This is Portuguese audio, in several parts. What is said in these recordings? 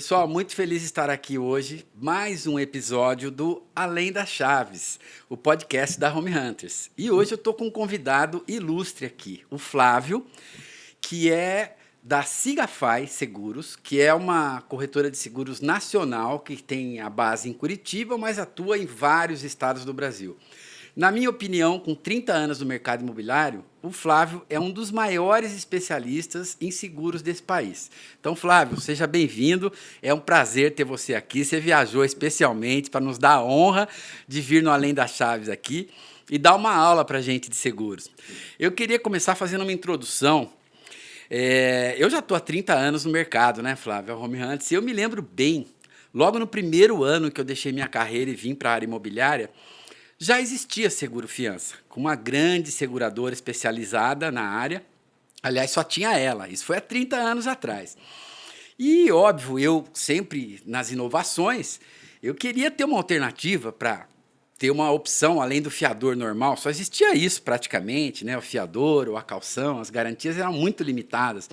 Pessoal, muito feliz de estar aqui hoje. Mais um episódio do Além das Chaves, o podcast da Home Hunters. E hoje eu estou com um convidado ilustre aqui, o Flávio, que é da Sigafy Seguros, que é uma corretora de seguros nacional que tem a base em Curitiba, mas atua em vários estados do Brasil. Na minha opinião, com 30 anos no mercado imobiliário, o Flávio é um dos maiores especialistas em seguros desse país. Então, Flávio, seja bem-vindo. É um prazer ter você aqui. Você viajou especialmente para nos dar a honra de vir no Além das Chaves aqui e dar uma aula para a gente de seguros. Eu queria começar fazendo uma introdução. Eu já estou há 30 anos no mercado, né, Flávio? A Home Hunters. E eu me lembro bem, logo no primeiro ano que eu deixei minha carreira e vim para a área imobiliária, já existia seguro fiança, com uma grande seguradora especializada na área. Aliás, só tinha ela. Isso foi há 30 anos atrás. E, óbvio, eu sempre, nas inovações, eu queria ter uma alternativa para ter uma opção além do fiador normal. Só existia isso praticamente, né? O fiador ou a calção, as garantias eram muito limitadas.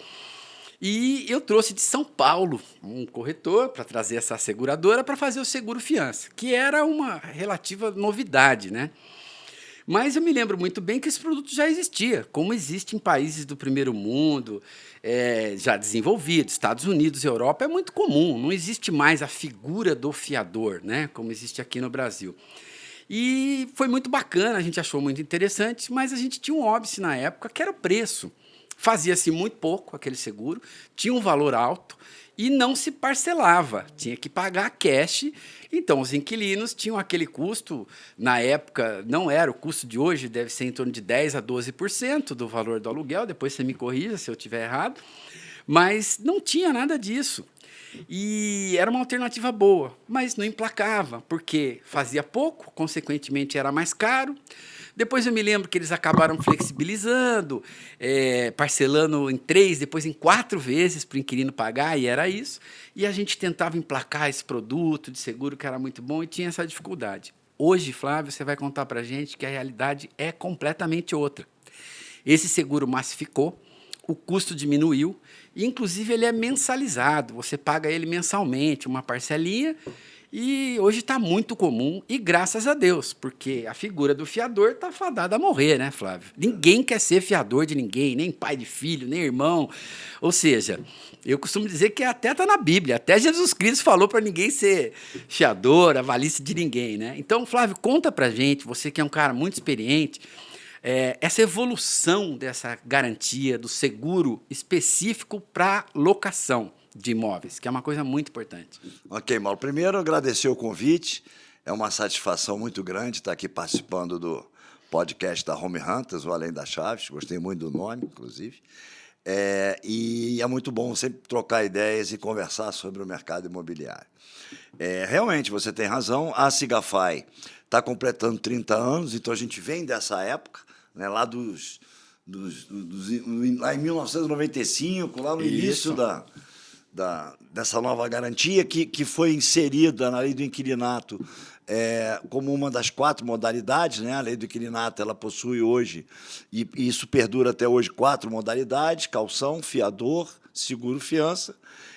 E eu trouxe de São Paulo um corretor para trazer essa seguradora para fazer o seguro fiança, que era uma relativa novidade, né? Mas eu me lembro muito bem que esse produto já existia, como existe em países do primeiro mundo, já desenvolvidos, Estados Unidos, Europa, é muito comum. Não existe mais a figura do fiador, né? Como existe aqui no Brasil. E foi muito bacana, a gente achou muito interessante, mas a gente tinha um óbice na época que era o preço. Fazia-se muito pouco aquele seguro, tinha um valor alto e não se parcelava, tinha que pagar cash. Então, os inquilinos tinham aquele custo, na época, não era o custo de hoje, deve ser em torno de 10% a 12% do valor do aluguel, depois você me corrija se eu estiver errado, mas não tinha nada disso. E era uma alternativa boa, mas não emplacava, porque fazia pouco, consequentemente era mais caro. Depois eu me lembro que eles acabaram flexibilizando, parcelando em 3, depois em 4 vezes para o inquilino pagar, e era isso. E a gente tentava emplacar esse produto de seguro que era muito bom e tinha essa dificuldade. Hoje, Flávio, você vai contar para a gente que a realidade é completamente outra. Esse seguro massificou, o custo diminuiu, e inclusive ele é mensalizado, você paga ele mensalmente, uma parcelinha. E hoje está muito comum, e graças a Deus, porque a figura do fiador está fadada a morrer, né, Flávio? Ninguém quer ser fiador de ninguém, nem pai de filho, nem irmão. Ou seja, eu costumo dizer que até está na Bíblia, até Jesus Cristo falou para ninguém ser fiador, avalista de ninguém, né? Então, Flávio, conta para gente, você que é um cara muito experiente, essa evolução dessa garantia do seguro específico para locação de imóveis, que é uma coisa muito importante. Ok, Mauro. Primeiro, agradecer o convite. É uma satisfação muito grande estar aqui participando do podcast da Home Hunters, o Além das Chaves. Gostei muito do nome, inclusive. E é muito bom sempre trocar ideias e conversar sobre o mercado imobiliário. Realmente, você tem razão. A Sigafy está completando 30 anos, então a gente vem dessa época, né, lá lá em 1995, lá no início dessa nova garantia que foi inserida na lei do inquilinato como uma das 4 modalidades, né? A lei do inquilinato ela possui hoje, e isso perdura até hoje, 4 modalidades: calção, fiador, seguro fiança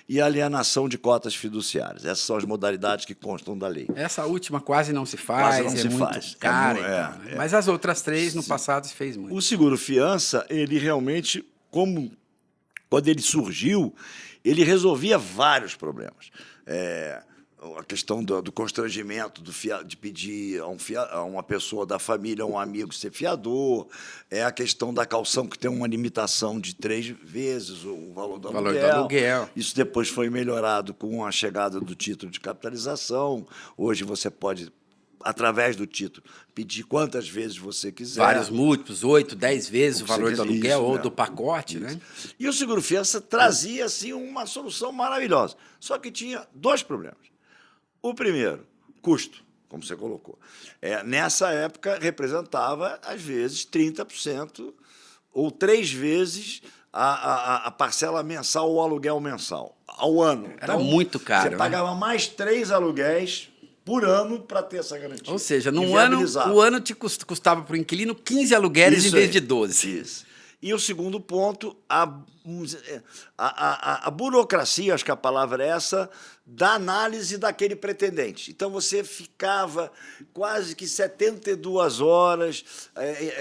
e alienação de cotas fiduciárias. Essas são as modalidades que constam da lei. Essa última quase não se faz, Quase não se muito faz. cara. Então, né? Mas as outras 3, no passado, se fez muito. O seguro fiança, ele realmente, quando ele surgiu, ele resolvia vários problemas. A questão do constrangimento de pedir a uma pessoa da família, a um amigo, ser fiador, a questão da calção, que tem uma limitação de 3 vezes o valor do aluguel. Isso depois foi melhorado com a chegada do título de capitalização. Hoje você pode, através do título, pedir quantas vezes você quiser. Vários múltiplos, 8, 10 vezes o valor do aluguel ou do pacote. Isso. Né? E o seguro fiança trazia assim, uma solução maravilhosa. Só que tinha 2 problemas. O primeiro, custo, como você colocou. Nessa época, representava, às vezes, 30% ou 3 vezes a parcela mensal ou aluguel mensal ao ano. Era então, muito caro. Você pagava mais 3 aluguéis por ano para ter essa garantia. Ou seja, num ano, o ano te custava para o inquilino 15 aluguéis em vez de 12. Isso. E o segundo ponto, a burocracia, acho que a palavra é essa, da análise daquele pretendente. Então, você ficava quase que 72 horas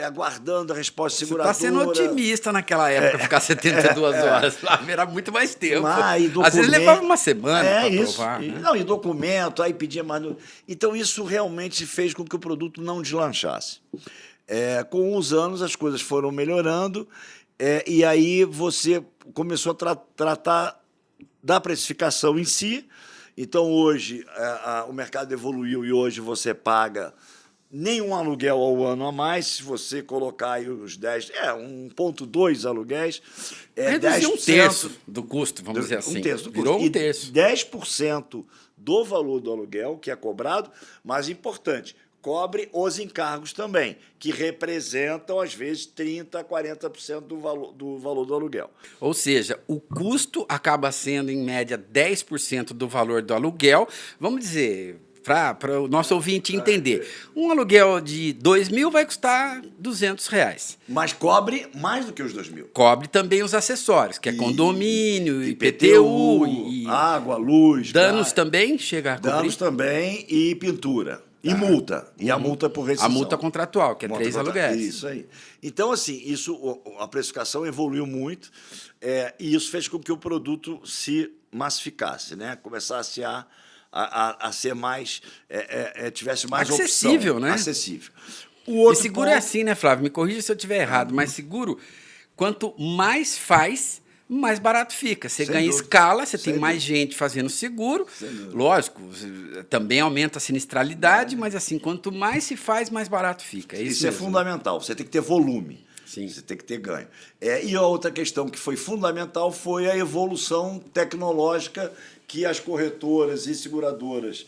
aguardando a resposta seguradora. Você está sendo otimista naquela época, ficar 72 horas. Era muito mais tempo. Às vezes levava uma semana para aprovar. Né? Não, e documento, aí pedia mais... Então, isso realmente fez com que o produto não deslanchasse. Com os anos, as coisas foram melhorando, e aí você começou a tratar da precificação em si. Então, hoje, o mercado evoluiu e hoje você paga nenhum aluguel ao ano a mais. Se você colocar aí os 10... 1,2 aluguéis. Reduziu 10%, um terço do custo, vamos dizer assim. Um terço do custo. Virou um terço. 10% do valor do aluguel, que é cobrado, mas importante, cobre os encargos também, que representam, às vezes, 30% a 40% do valor do aluguel. Ou seja, o custo acaba sendo, em média, 10% do valor do aluguel. Vamos dizer, para o nosso ouvinte entender, um aluguel de R$2.000 vai custar R$200. Mas cobre mais do que os 2.000. Cobre também os acessórios, que é condomínio, IPTU, e água, luz... Danos também chega a cobrir? Danos também e pintura. E multa. E a multa por rescisão. A multa contratual, que é 3 aluguéis. Isso aí. Então, assim, a precificação evoluiu muito, e isso fez com que o produto se massificasse, né? Começasse a ser mais... tivesse mais acessível, opção. Né? Acessível. E seguro é assim, né, Flávio? Me corrija se eu estiver errado, mas seguro, quanto mais faz, mais barato fica. Você ganha escala, você tem mais gente fazendo seguro. Lógico, também aumenta a sinistralidade, mas assim, quanto mais se faz, mais barato fica. Isso é fundamental. Você tem que ter volume. Sim. Você tem que ter ganho. E a outra questão que foi fundamental foi a evolução tecnológica que as corretoras e seguradoras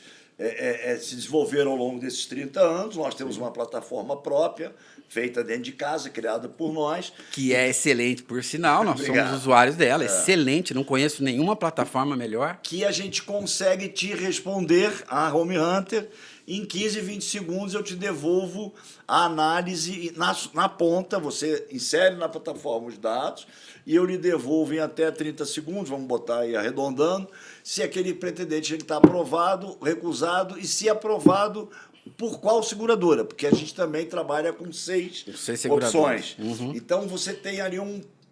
se desenvolveram ao longo desses 30 anos. Nós temos uma plataforma própria, feita dentro de casa, criada por nós. Que é excelente, por sinal, nós somos usuários dela, excelente, não conheço nenhuma plataforma melhor. Que a gente consegue te responder a Home Hunter, em 15, 20 segundos eu te devolvo a análise na ponta, você insere na plataforma os dados e eu lhe devolvo em até 30 segundos, vamos botar aí arredondando, se aquele pretendente está aprovado, recusado e se aprovado por qual seguradora, porque a gente também trabalha com 6 opções. Então, você tem ali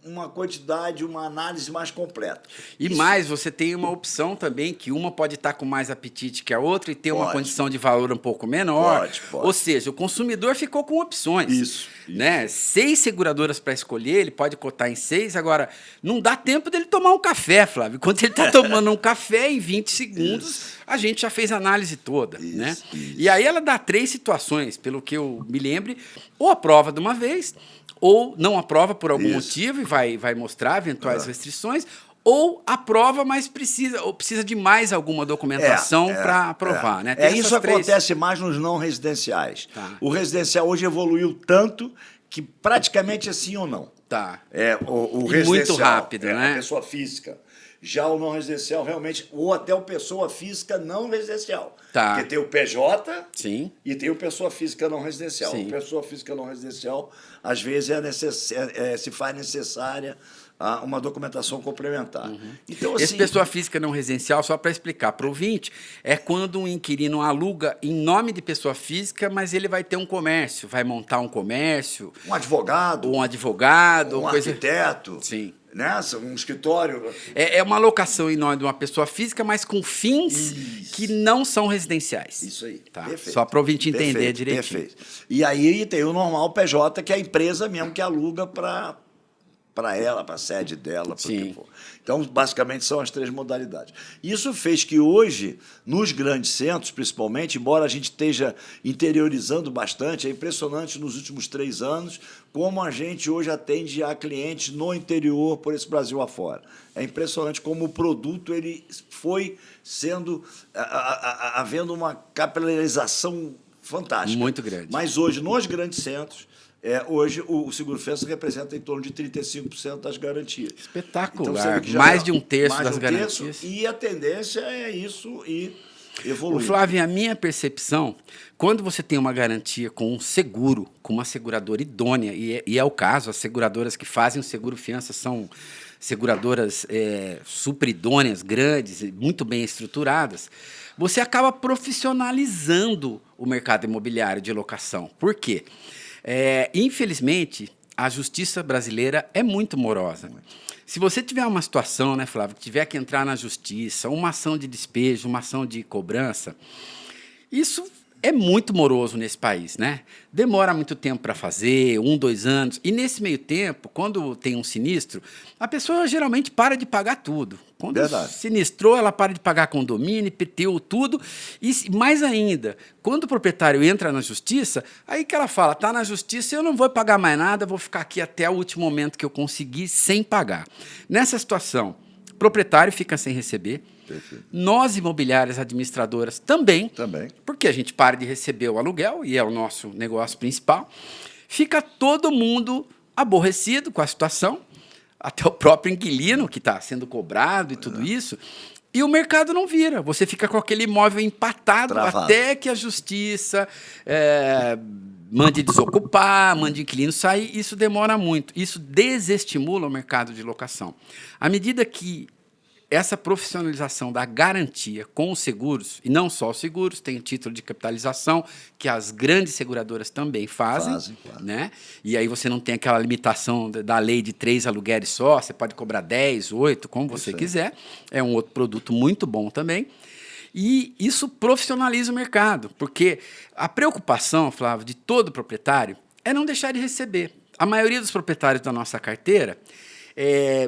uma quantidade, uma análise mais completa. E mais, você tem uma opção também, que uma pode estar com mais apetite que a outra e ter uma condição de valor um pouco menor. Pode. Ou seja, o consumidor ficou com opções. Isso. Né? 6 seguradoras para escolher, ele pode cotar em 6. Agora, não dá tempo dele tomar um café, Flávio. Quando ele está tomando um café, em 20 segundos, a gente já fez a análise toda. Né? E aí ela dá 3 situações, pelo que eu me lembre, ou aprova de uma vez, ou não aprova por algum motivo e vai mostrar eventuais restrições, ou aprova, mas precisa de mais alguma documentação para aprovar. Né? Isso acontece mais nos não residenciais. O residencial hoje evoluiu tanto que praticamente é sim ou não. O residencial, muito rápido, né? A pessoa física. Já o não residencial, realmente, ou até o pessoa física não residencial. Porque tem o PJ e tem o pessoa física não residencial. O pessoa física não residencial, às vezes, se faz necessária uma documentação complementar. Então, assim, esse pessoa física não residencial, só para explicar para o ouvinte, é quando um inquilino aluga em nome de pessoa física, mas ele vai ter um comércio, vai montar um comércio. Um advogado. Um advogado. Um arquiteto. Sim. Né? Um escritório. É uma locação em nome de uma pessoa física, mas com fins que não são residenciais. Isso aí. Perfeito. Só para o ouvinte entender direitinho. Perfeito. E aí tem o normal PJ, que é a empresa mesmo que aluga para ela, para a sede dela, para o que for. Então, basicamente, são as 3 modalidades. Isso fez que hoje, nos grandes centros, principalmente, embora a gente esteja interiorizando bastante, é impressionante nos últimos 3 anos como a gente hoje atende a clientes no interior por esse Brasil afora. É impressionante como o produto ele foi sendo... havendo uma capilarização fantástica. Muito grande. Mas hoje, nos grandes centros, hoje o seguro-fense representa em torno de 35% das garantias. Espetacular. Então, mais de um terço das garantias. E a tendência é isso ir evoluindo. Flávio, a minha percepção, quando você tem uma garantia com um seguro, com uma seguradora idônea, e é o caso, as seguradoras que fazem o seguro-fiança são seguradoras super idôneas, grandes, muito bem estruturadas, você acaba profissionalizando o mercado imobiliário de locação. Por quê? Infelizmente, a justiça brasileira é muito morosa. Se você tiver uma situação, né, Flávio, que tiver que entrar na justiça, uma ação de despejo, uma ação de cobrança, isso é muito moroso nesse país, né? Demora muito tempo para fazer, 1, 2 anos. E nesse meio tempo, quando tem um sinistro, a pessoa geralmente para de pagar tudo. Quando Verdade. sinistrou, ela para de pagar condomínio, IPTU, tudo. E mais ainda, quando o proprietário entra na justiça, aí que ela fala, tá na justiça, eu não vou pagar mais nada, vou ficar aqui até o último momento que eu conseguir sem pagar. Nessa situação, o proprietário fica sem receber. Perfeito. Nós, imobiliárias administradoras, também, Também. porque a gente para de receber o aluguel, e é o nosso negócio principal, fica todo mundo aborrecido com a situação, até o próprio inquilino que está sendo cobrado e tudo isso, e o mercado não vira. Você fica com aquele imóvel empatado Travado. até que a justiça mande desocupar, mande o inquilino sair. Isso demora muito. Isso desestimula o mercado de locação. À medida que essa profissionalização da garantia com os seguros, e não só os seguros, tem o título de capitalização, que as grandes seguradoras também fazem, Claro. né? E aí você não tem aquela limitação da lei de 3 aluguéis só, você pode cobrar 10, 8, como você quiser. É um outro produto muito bom também. E isso profissionaliza o mercado, porque a preocupação, Flávio, de todo proprietário é não deixar de receber. A maioria dos proprietários da nossa carteira,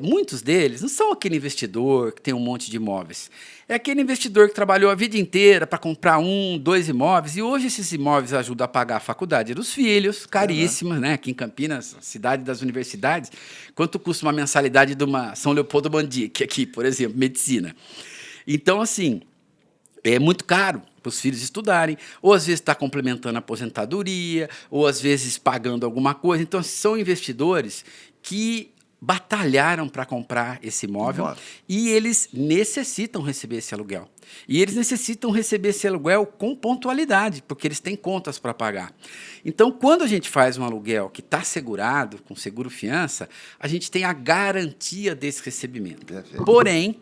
muitos deles não são aquele investidor que tem um monte de imóveis. É aquele investidor que trabalhou a vida inteira para comprar 1, 2 imóveis, e hoje esses imóveis ajudam a pagar a faculdade dos filhos, caríssima, né? Aqui em Campinas, cidade das universidades, quanto custa uma mensalidade de uma São Leopoldo Mandic, aqui, por exemplo, medicina. Então, assim, é muito caro para os filhos estudarem, ou às vezes está complementando a aposentadoria, ou às vezes pagando alguma coisa. Então, são investidores que batalharam para comprar esse imóvel e eles necessitam receber esse aluguel. E eles necessitam receber esse aluguel com pontualidade, porque eles têm contas para pagar. Então, quando a gente faz um aluguel que está segurado, com seguro-fiança, a gente tem a garantia desse recebimento. Perfeito. Porém,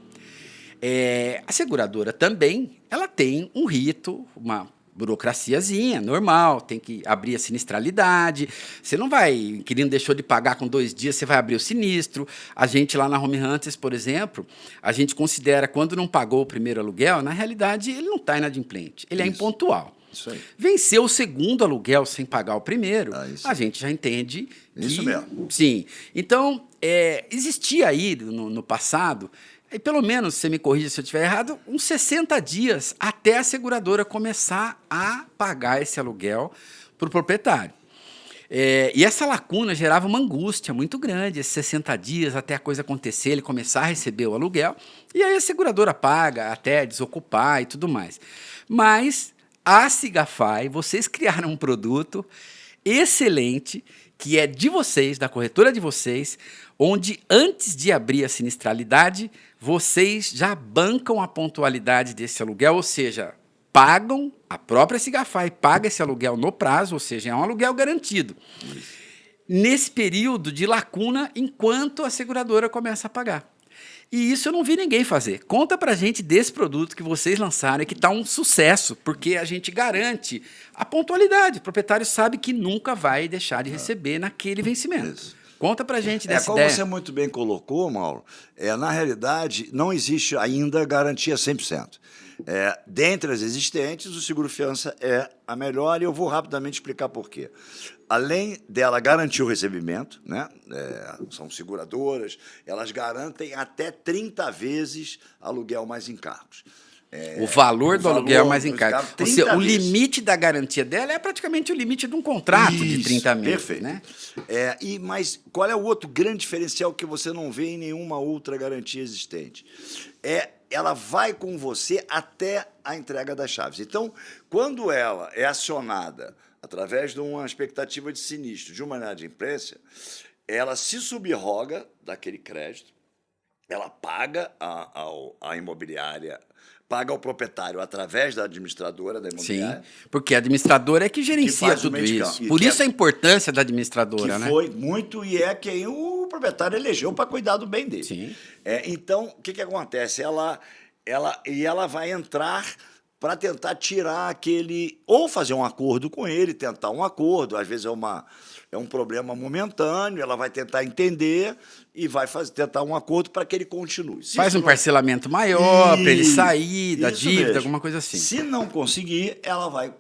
a seguradora também, ela tem um rito, uma burocraciazinha, normal, tem que abrir a sinistralidade. Você não vai, o inquilino deixou de pagar com 2 dias, você vai abrir o sinistro. A gente lá na Home Hunters, por exemplo, a gente considera, quando não pagou o primeiro aluguel, na realidade ele não está inadimplente, ele é impontual. Isso aí. Venceu o segundo aluguel sem pagar o primeiro, isso. a gente já entende que... Isso mesmo. Sim. Então, existia aí no passado, e pelo menos, você me corrija se eu estiver errado, uns 60 dias até a seguradora começar a pagar esse aluguel para o proprietário. E essa lacuna gerava uma angústia muito grande, esses 60 dias até a coisa acontecer, ele começar a receber o aluguel, e aí a seguradora paga até desocupar e tudo mais. Mas a Sigafy, vocês criaram um produto excelente, que é de vocês, da corretora de vocês, onde antes de abrir a sinistralidade, vocês já bancam a pontualidade desse aluguel, ou seja, pagam, a própria Sigafy paga esse aluguel no prazo, ou seja, é um aluguel garantido. Isso. Nesse período de lacuna, enquanto a seguradora começa a pagar. E isso eu não vi ninguém fazer. Conta pra gente desse produto que vocês lançaram e que está um sucesso, porque a gente garante a pontualidade. O proprietário sabe que nunca vai deixar de receber naquele vencimento. Isso. Conta pra gente dessa como ideia. Você muito bem colocou, Mauro, na realidade não existe ainda garantia 100%. Dentre as existentes, o seguro-fiança é a melhor, e eu vou rapidamente explicar por quê. Além dela garantir o recebimento, né, são seguradoras, elas garantem até 30 vezes aluguel mais encargos. O valor do aluguel mais encargo. O vezes. limite da garantia dela é praticamente o limite de um contrato de 30 meses. Perfeito. Né? Mas qual é o outro grande diferencial que você não vê em nenhuma outra garantia existente? Ela vai com você até a entrega das chaves. Então, quando ela é acionada através de uma expectativa de sinistro, de uma inadimplência, ela se subroga daquele crédito, ela paga a imobiliária paga ao proprietário através da administradora da imobiliária. Sim, porque a administradora é que Que gerencia faz o tudo medicamento. isso. E Por que isso é- a importância da administradora, Que né? foi muito e é quem o proprietário elegeu para cuidar do bem dele. Sim. Então, o que acontece? Ela vai entrar para tentar tirar aquele... Ou fazer um acordo com ele, tentar um acordo. Às vezes é um problema momentâneo, ela vai tentar entender e vai tentar um acordo para que ele continue. Se Faz isso um não- parcelamento maior para ele Isso, sair da isso dívida, mesmo. alguma coisa assim. Se não conseguir, ela vai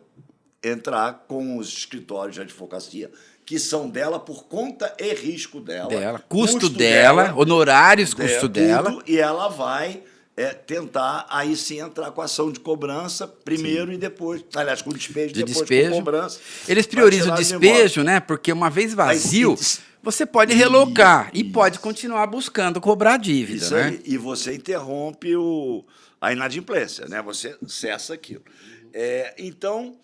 entrar com os escritórios de advocacia que são dela por conta e risco dela. Custo dela, honorários, custo tudo, dela. E ela vai tentar, aí sim, entrar com ação de cobrança primeiro e depois. Aliás, com despejo, De depois despejo. com cobrança. Eles pra priorizam o tirar de despejo, né? Porque uma vez vazio, Isso. você pode relocar e Isso. pode continuar buscando cobrar a dívida, Isso né? aí. E você interrompe a inadimplência, né? Você cessa aquilo. Então,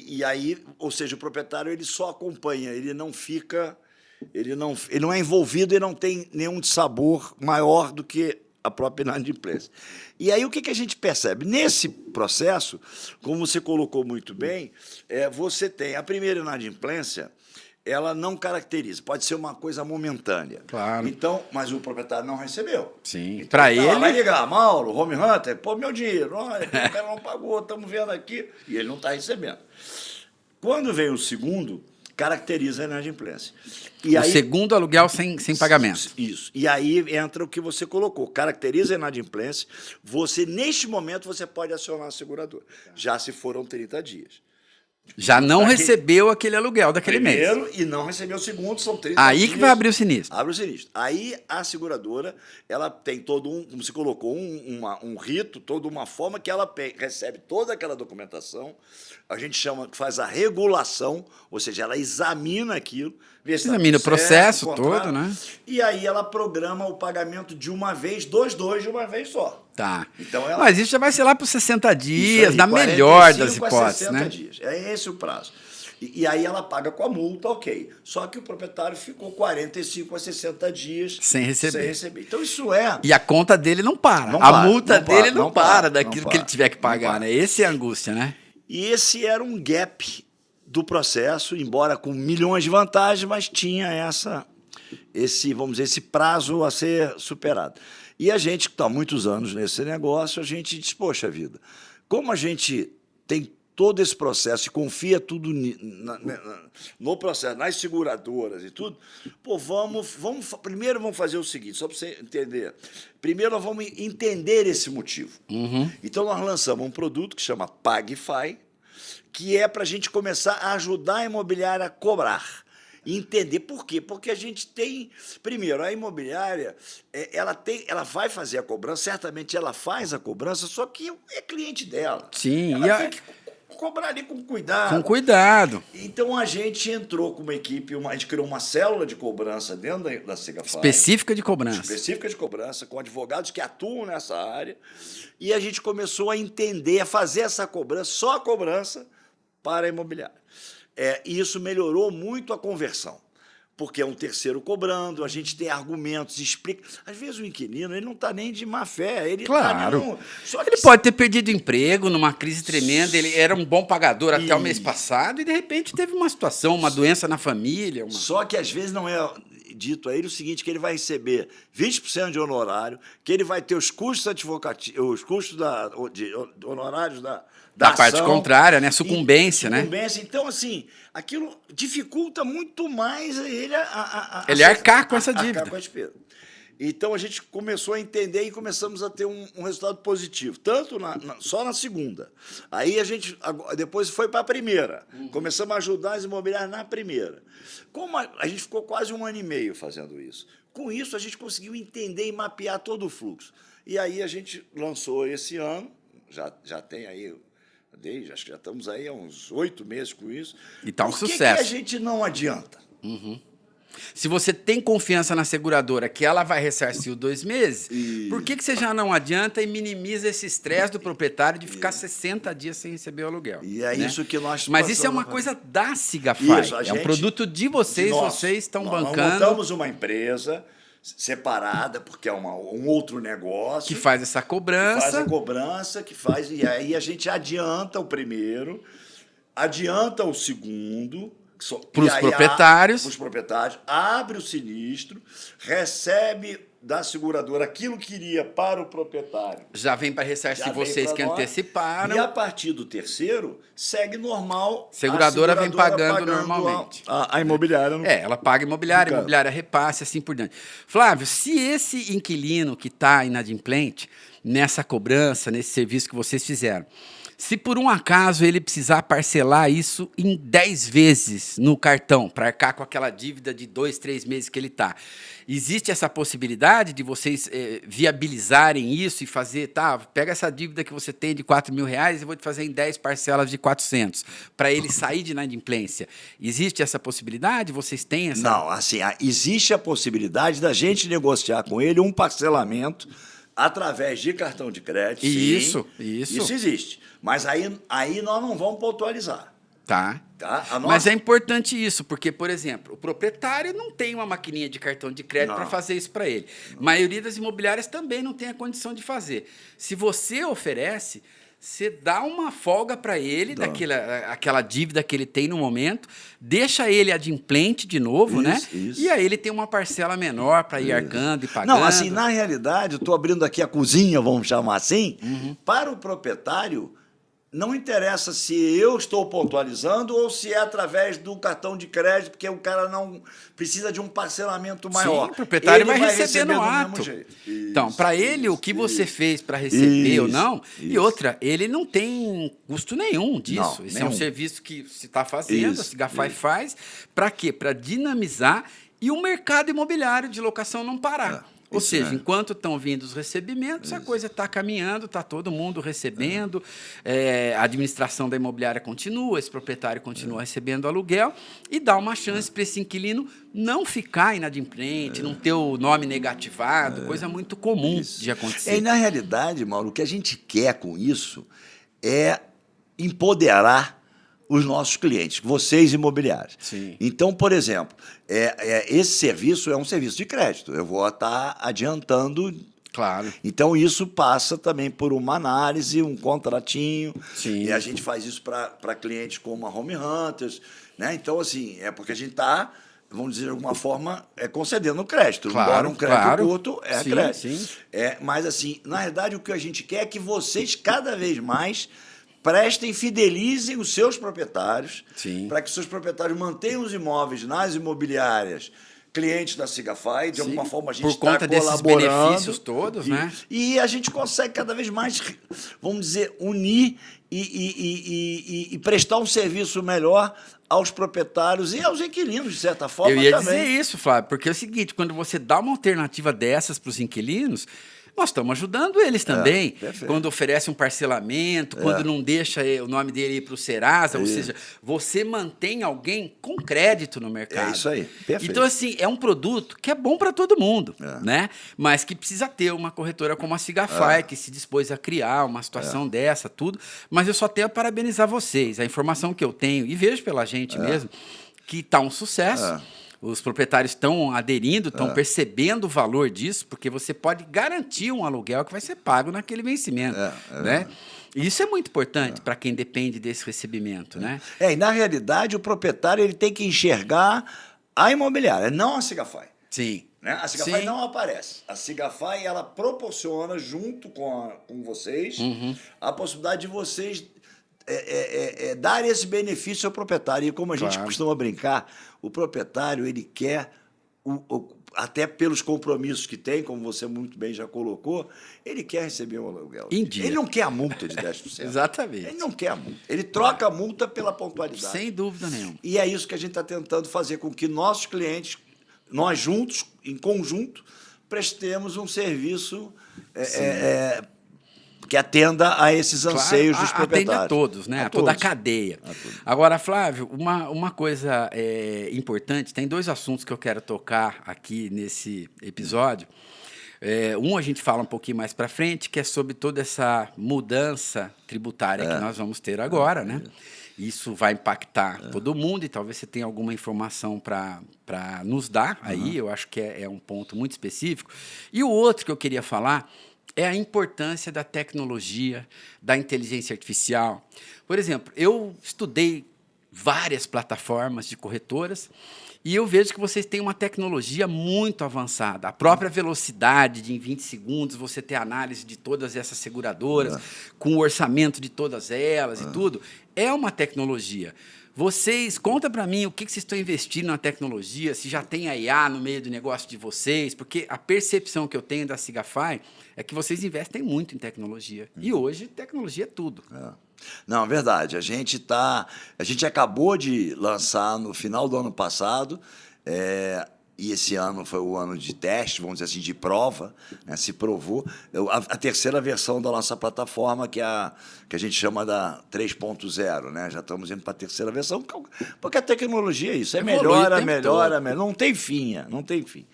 e aí, ou seja, o proprietário ele só acompanha, ele não fica, ele não é envolvido e não tem nenhum sabor maior do que a própria inadimplência. E aí o que a gente percebe? Nesse processo, como você colocou muito bem, você tem a primeira inadimplência, ela não caracteriza, pode ser uma coisa momentânea. Claro. Então, mas o proprietário não recebeu. Sim. Então, Para ela vai ele, ligar, Mauro, Home Hunter, pô, meu dinheiro, olha, o cara não pagou, estamos vendo aqui, e ele não está recebendo. Quando vem o segundo, caracteriza a inadimplência. E o segundo aluguel sem pagamento. Isso. E aí entra o que você colocou, caracteriza a inadimplência, neste momento, você pode acionar a seguradora, já se foram 30 dias. Já não Pra que- recebeu aquele aluguel daquele mês. Primeiro, e não recebeu o segundo, são 30 Aí dias. que vai abrir o sinistro. Abre o sinistro. Aí a seguradora, ela tem todo como se colocou, um rito, toda uma forma que ela recebe toda aquela documentação, a gente chama, que faz a regulação, ou seja, ela examina aquilo, vê se tá Examina o tudo certo, processo contrato, todo, né? E aí ela programa o pagamento de uma vez, dois de uma vez só. Tá. Então ela- Mas isso já vai ser lá por 60 Isso dias, aí, na 45 melhor das a hipóteses, 60 né? dias. É esse o prazo. E aí ela paga com a multa, ok. Só que o proprietário ficou 45 a 60 dias Sem receber. Então isso é... E a conta dele não para. Não a para, multa não para, dele não não para para, daquilo não que ele para, tiver que não pagar, para. né? Esse é a angústia, né? E esse era um gap do processo, embora com milhões de vantagens, mas tinha vamos dizer, esse prazo a ser superado. E a gente, que está há muitos anos nesse negócio, a gente diz, poxa vida, como a gente tem todo esse processo e confia tudo no processo, nas seguradoras e tudo, pô, primeiro vamos fazer o seguinte, só para você entender. Primeiro nós vamos entender esse motivo. Então nós lançamos um produto que chama PagFi, que é para a gente começar a ajudar a imobiliária a cobrar. E entender por quê? Porque a gente tem... Primeiro, a imobiliária, ela vai fazer a cobrança, certamente ela faz a cobrança, só que é cliente dela. Sim, Ela tem que cobrar ali com cuidado. Com cuidado. Então, a gente entrou com uma equipe, a gente criou uma célula de cobrança dentro da Segafy. Específica de cobrança. Específica de cobrança, com advogados que atuam nessa área. E a gente começou a entender, a fazer essa cobrança, só a cobrança para a imobiliária. E isso melhorou muito a conversão, porque é um terceiro cobrando, a gente tem argumentos, explica. Às vezes o inquilino ele não está nem de má fé, ele Claro. Só que Ele pode ter perdido emprego numa crise tremenda, ele era um bom pagador até o mês passado e, de repente, teve uma situação, uma doença na família. Só que, às vezes, não é dito a ele o seguinte, que ele vai receber 20% de honorário, que ele vai ter os custos advocativos, os custos de honorários da parte ação, contrária, né? Sucumbência, né? Então, assim, aquilo dificulta muito mais ele Ele arcar com essa dívida. Arcar com a despesa. Então, a gente começou a entender e começamos a ter um resultado positivo, tanto só na segunda. Aí, depois foi para a primeira. Começamos a ajudar as imobiliárias na primeira. Como a gente ficou quase 1 ano e meio fazendo isso. Com isso, a gente conseguiu entender e mapear todo o fluxo. E aí, a gente lançou esse ano, já tem aí... acho que já estamos aí há uns 8 meses com isso. E está um Por sucesso. que a gente não adianta? Se você tem confiança na seguradora que ela vai ressarcir os 2 meses, por que você já não adianta e minimiza esse estresse do proprietário de ficar 60 dias sem receber o aluguel? E é né? isso que nós Mas isso é passamos uma a coisa da Sigafy. Isso, a É um gente- produto de vocês, Nós vocês estão nós bancando. montamos uma empresa, separada, porque é um outro negócio. Que faz essa cobrança. Que faz a cobrança, e aí a gente adianta o primeiro, adianta o segundo. Para os proprietários. Para os proprietários, abre o sinistro, recebe da seguradora aquilo que iria para o proprietário. Já vem para ressarcir vocês que anteciparam. E a partir do terceiro, segue normal. Seguradora vem pagando normalmente. A imobiliária. Ela paga imobiliária, imobiliária repasse, assim por diante. Flávio, se esse inquilino que está inadimplente, nessa cobrança, nesse serviço que vocês fizeram, se por um acaso ele precisar parcelar isso em 10 vezes no cartão, para arcar com aquela dívida de 2, 3 meses que ele está, existe essa possibilidade de vocês viabilizarem isso e fazer, pega essa dívida que você tem de R$4.000 e vou te fazer em 10 parcelas de 400, para ele sair de inadimplência. Existe essa possibilidade? Vocês têm essa... Não, assim, existe a possibilidade da gente negociar com ele um parcelamento através de cartão de crédito. Isso. Isso existe. Mas aí nós não vamos pontualizar. Tá? Mas é importante isso, porque, por exemplo, o proprietário não tem uma maquininha de cartão de crédito para fazer isso para ele. A maioria das imobiliárias também não tem a condição de fazer. Se você oferece, você dá uma folga para ele daquela dívida que ele tem no momento, deixa ele adimplente de novo, né? E aí ele tem uma parcela menor para ir arcando e pagando. Não, assim, na realidade, eu estou abrindo aqui a cozinha, vamos chamar assim, para o proprietário. Não interessa se eu estou pontualizando ou se é através do cartão de crédito, porque o cara não precisa de um parcelamento maior. Sim, o proprietário vai receber no ato. Então, para ele, o que você fez para receber ou não, e outra, ele não tem custo nenhum disso. Esse é um serviço que se está fazendo, a Sigafy faz. Para quê? Para dinamizar e o mercado imobiliário de locação não parar. Ou seja, enquanto estão vindo os recebimentos, a coisa está caminhando, está todo mundo recebendo, a administração da imobiliária continua, esse proprietário continua recebendo aluguel e dá uma chance para esse inquilino não ficar inadimplente, não ter o nome negativado, coisa muito comum de acontecer. E, na realidade, Mauro, o que a gente quer com isso é empoderar os nossos clientes, vocês imobiliários. Sim. Então, por exemplo, esse serviço é um serviço de crédito. Eu vou estar adiantando. Claro. Então, isso passa também por uma análise, um contratinho. Sim. E a gente faz isso para clientes como a Home Hunters. Né? Então, assim, é porque a gente está, vamos dizer de alguma forma, concedendo crédito. Claro, embora um crédito claro. curto crédito. Sim. Mas, assim, na verdade, o que a gente quer é que vocês, cada vez mais, prestem, fidelizem os seus proprietários, para que os seus proprietários mantenham os imóveis nas imobiliárias, clientes da Sigafy, de alguma forma a gente está colaborando. Por conta desses benefícios todos, né? E a gente consegue cada vez mais, vamos dizer, unir e prestar um serviço melhor aos proprietários e aos inquilinos, de certa forma, também. Eu ia também. dizer isso, Flávio, porque é o seguinte, quando você dá uma alternativa dessas para os inquilinos, nós estamos ajudando eles também. Quando oferece um parcelamento, quando não deixa o nome dele ir para o Serasa, ou seja, você mantém alguém com crédito no mercado. É isso aí, perfeito. Então, assim, é um produto que é bom para todo mundo, né? Mas que precisa ter uma corretora como a Sigafy, que se dispôs a criar uma situação dessa, tudo. Mas eu só tenho a parabenizar vocês. A informação que eu tenho, e vejo pela gente mesmo, que está um sucesso. Os proprietários estão aderindo, estão percebendo o valor disso, porque você pode garantir um aluguel que vai ser pago naquele vencimento. Né? E isso é muito importante para quem depende desse recebimento. Né? E, na realidade, o proprietário ele tem que enxergar a imobiliária, não a Sigafy. Sim. Né? A Sigafy não aparece. A Sigafy ela proporciona, junto com vocês, a possibilidade de vocês dar esse benefício ao proprietário. E como a gente costuma brincar, o proprietário ele quer, até pelos compromissos que tem, como você muito bem já colocou, ele quer receber o aluguel. Ele não quer a multa de 10%. Exatamente. Ele não quer a multa. Ele troca a multa pela pontualidade. Sem dúvida nenhuma. E é isso que a gente está tentando fazer com que nossos clientes, nós juntos, em conjunto, prestemos um serviço que atenda a esses anseios dos proprietários. Atende a todos, né? A toda a cadeia. Agora, Flávio, uma coisa importante, tem 2 assuntos que eu quero tocar aqui nesse episódio. A gente fala um pouquinho mais para frente, que é sobre toda essa mudança tributária que nós vamos ter agora, né? Isso vai impactar todo mundo e talvez você tenha alguma informação para nos dar aí. Eu acho que é um ponto muito específico. E o outro que eu queria falar é a importância da tecnologia, da inteligência artificial. Por exemplo, eu estudei várias plataformas de corretoras e eu vejo que vocês têm uma tecnologia muito avançada. A própria velocidade de, em 20 segundos, você ter análise de todas essas seguradoras, com o orçamento de todas elas e tudo, é uma tecnologia. Vocês, conta para mim o que vocês estão investindo na tecnologia, se já tem a IA no meio do negócio de vocês, porque a percepção que eu tenho da Sigafy é que vocês investem muito em tecnologia. E hoje, tecnologia é tudo. Não, é verdade. A gente acabou de lançar no final do ano passado, e esse ano foi o ano de teste, vamos dizer assim, de prova, né, se provou, a terceira versão da nossa plataforma, que a gente chama da 3.0, né? Já estamos indo para a terceira versão, porque a tecnologia é isso, melhora, não tem fim, não tem fim.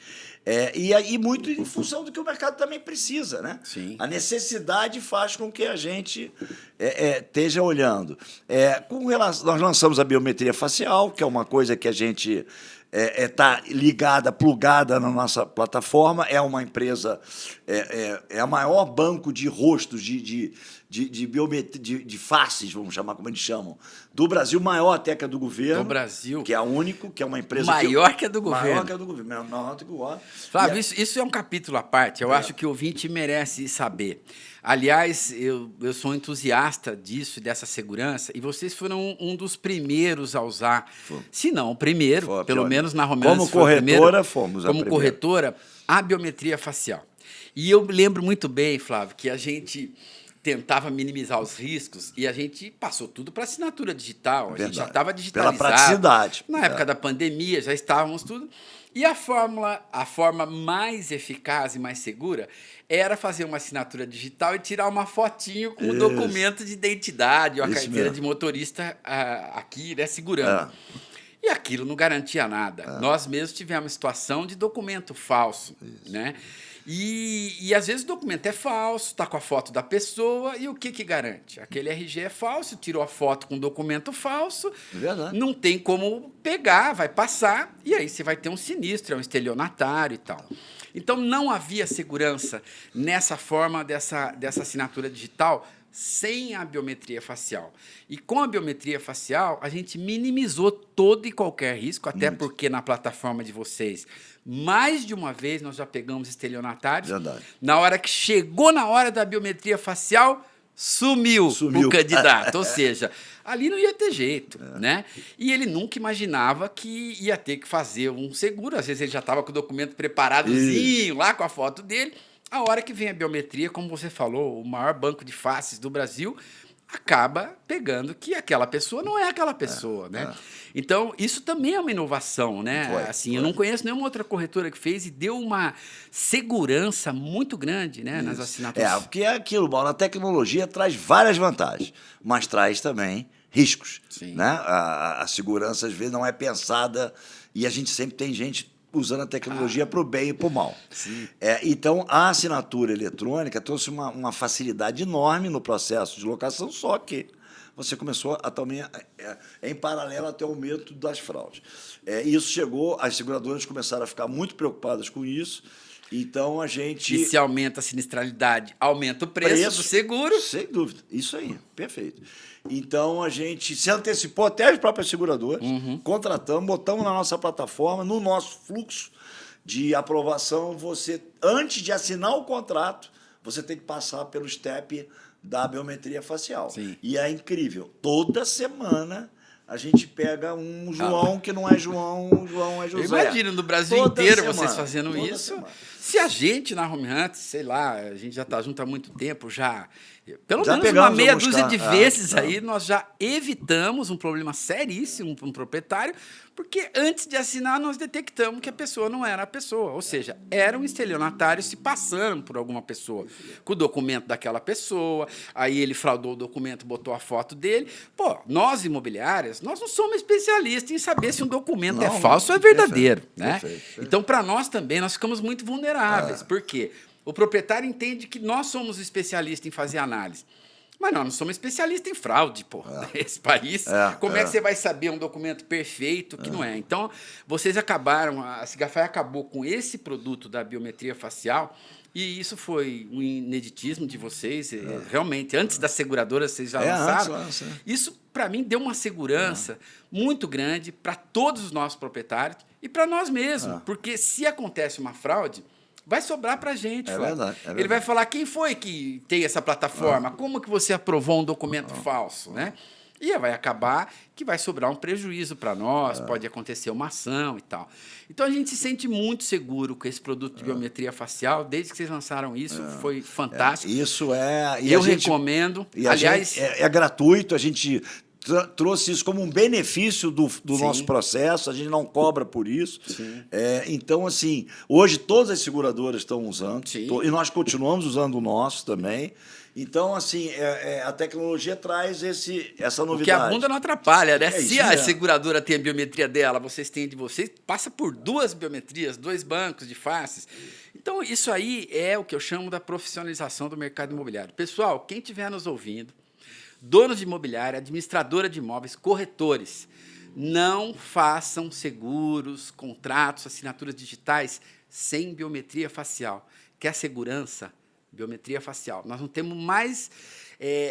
E muito em função do que o mercado também precisa, né? Sim. A necessidade faz com que a gente esteja olhando. Nós lançamos a biometria facial, que é uma coisa que a gente está ligada, plugada na nossa plataforma. É uma empresa, é a maior banco de rostos, de biometria, de faces, vamos chamar como eles chamam, do Brasil, maior até que a do governo. Do Brasil. Que é a único, que é uma empresa... Maior que a do governo. Maior que a do governo, maior que o governo. Flávio, isso é um capítulo à parte. Eu acho que o ouvinte merece saber. Aliás, eu sou entusiasta disso, dessa segurança, e vocês foram um dos primeiros a usar, se não o primeiro, pelo menos na Home Hunters. Como corretora, fomos a primeira. Como corretora, a biometria facial. E eu lembro muito bem, Flávio, que a gente tentava minimizar os riscos e a gente passou tudo para assinatura digital. A gente já estava digitalizado. Pela praticidade. Na época da pandemia, já estávamos tudo. E a forma mais eficaz e mais segura era fazer uma assinatura digital e tirar uma fotinho com o documento de identidade ou a carteira de motorista aqui, né, segurando. E aquilo não garantia nada. Nós mesmos tivemos situação de documento falso, né? E às vezes o documento é falso, está com a foto da pessoa, e o que garante? Aquele RG é falso, tirou a foto com documento falso, não tem como pegar, vai passar, e aí você vai ter um sinistro, é um estelionatário e tal. Então, não havia segurança nessa forma dessa assinatura digital sem a biometria facial. E com a biometria facial, a gente minimizou todo e qualquer risco, até porque na plataforma de vocês, mais de uma vez nós já pegamos estelionatários. Na hora que chegou na hora da biometria facial, sumiu o candidato. Ou seja, ali não ia ter jeito, né? E ele nunca imaginava que ia ter que fazer um seguro. Às vezes ele já estava com o documento preparadozinho, lá com a foto dele. A hora que vem a biometria, como você falou, o maior banco de faces do Brasil acaba pegando que aquela pessoa não é aquela pessoa, né? Então, isso também é uma inovação, né? Eu não conheço nenhuma outra corretora que fez e deu uma segurança muito grande, né, nas assinaturas. Porque é aquilo, Paulo, a tecnologia traz várias vantagens, mas traz também riscos, né? A segurança, às vezes, não é pensada e a gente sempre tem gente usando a tecnologia para o bem e para o mal. Então, a assinatura eletrônica trouxe uma facilidade enorme no processo de locação, só que você começou a também, em paralelo, a ter aumento das fraudes. Isso chegou, as seguradoras começaram a ficar muito preocupadas com isso, então a gente... E se aumenta a sinistralidade, aumenta o preço do seguro. Sem dúvida, isso aí, perfeito. Então, a gente se antecipou até as próprias seguradoras, contratamos, botamos na nossa plataforma, no nosso fluxo de aprovação, antes de assinar o contrato, você tem que passar pelo step da biometria facial. E é incrível. Toda semana a gente pega um João que não é João, um João é José. Eu imagino no Brasil inteiro vocês fazendo isso. Se a gente na Home Hunters, sei lá, a gente já está junto há muito tempo, pelo menos uma meia dúzia de vezes aí, nós já evitamos um problema seríssimo para um proprietário, porque antes de assinar nós detectamos que a pessoa não era a pessoa, ou seja, era um estelionatário se passando por alguma pessoa, com o documento daquela pessoa, aí ele fraudou o documento, botou a foto dele. Pô, nós imobiliárias, nós não somos especialistas em saber se um documento é falso ou é verdadeiro, né? Então, para nós também, nós ficamos muito vulneráveis. Por quê? O proprietário entende que nós somos especialistas em fazer análise. Mas nós não somos especialistas em fraude, pô. Nesse país, como é que você vai saber um documento perfeito que não é? Então, vocês acabaram, a Sigafaia acabou com esse produto da biometria facial, e isso foi um ineditismo de vocês. Realmente, antes da seguradora, vocês já lançaram. Antes. Isso, para mim, deu uma segurança muito grande para todos os nossos proprietários e para nós mesmos. Porque se acontece uma fraude, vai sobrar para a gente. É verdade. Ele vai falar, quem foi que tem essa plataforma? Como que você aprovou um documento falso? Né? E vai acabar que vai sobrar um prejuízo para nós, pode acontecer uma ação e tal. Então, a gente se sente muito seguro com esse produto de biometria facial. Desde que vocês lançaram isso, foi fantástico. Isso é... E eu recomendo. Aliás, é gratuito, a gente... trouxe isso como um benefício do nosso processo, a gente não cobra por isso. Então, assim, hoje todas as seguradoras estão usando, e nós continuamos usando o nosso também. Então, assim, a tecnologia traz essa novidade. Porque a bunda não atrapalha, né? Se a mesmo. seguradora tem a biometria dela, vocês têm de vocês, passa por 2 biometrias, 2 bancos de faces. Então, isso aí é o que eu chamo da profissionalização do mercado imobiliário. Pessoal, quem estiver nos ouvindo, donos de imobiliária, administradora de imóveis, corretores, não façam seguros, contratos, assinaturas digitais sem biometria facial. Quer segurança? Biometria facial. Nós não temos mais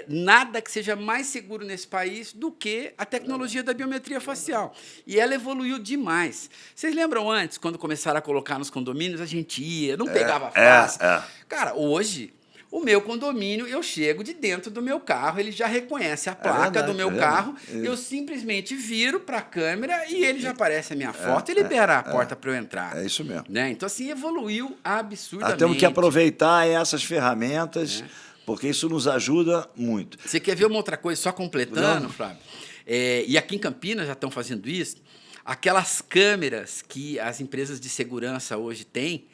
nada que seja mais seguro nesse país do que a tecnologia da biometria facial. E ela evoluiu demais. Vocês lembram antes, quando começaram a colocar nos condomínios, a gente ia, não pegava face. Cara, hoje... O meu condomínio, eu chego de dentro do meu carro, ele já reconhece a placa do meu carro, eu simplesmente viro para a câmera e ele já aparece a minha foto e libera a porta para eu entrar. É isso mesmo. Né? Então, assim, evoluiu absurdamente. Temos que aproveitar essas ferramentas, porque isso nos ajuda muito. Você quer ver uma outra coisa, só completando, Flávio? E aqui em Campinas já estão fazendo isso, aquelas câmeras que as empresas de segurança hoje têm,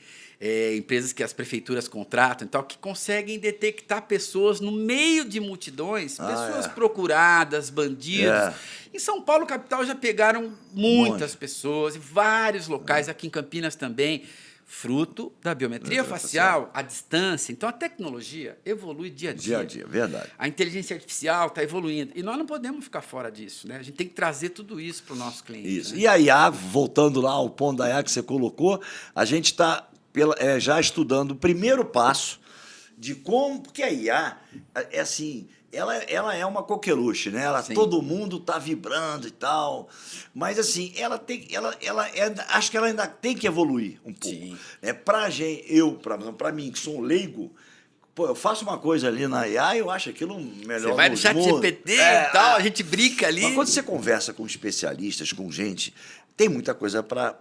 empresas que as prefeituras contratam e tal, que conseguem detectar pessoas no meio de multidões, pessoas procuradas, bandidos. Em São Paulo, capital, já pegaram muitas pessoas, em vários locais, aqui em Campinas também, fruto da biometria facial, à distância. Então, a tecnologia evolui dia a dia. Dia a dia, verdade. A inteligência artificial está evoluindo. E nós não podemos ficar fora disso, né? A gente tem que trazer tudo isso para o nosso cliente. Isso. Né? E a IA, voltando lá ao ponto da IA que você colocou, a gente está já estudando o primeiro passo de como... Porque a IA, assim, ela é uma coqueluche, né? Todo mundo está vibrando e tal, mas assim, acho que ela ainda tem que evoluir um pouco. Para mim, que sou um leigo, eu faço uma coisa ali na IA e eu acho aquilo melhor. Você vai no ChatGPT e tal, a gente brinca ali. Mas quando você conversa com especialistas, com gente, tem muita coisa para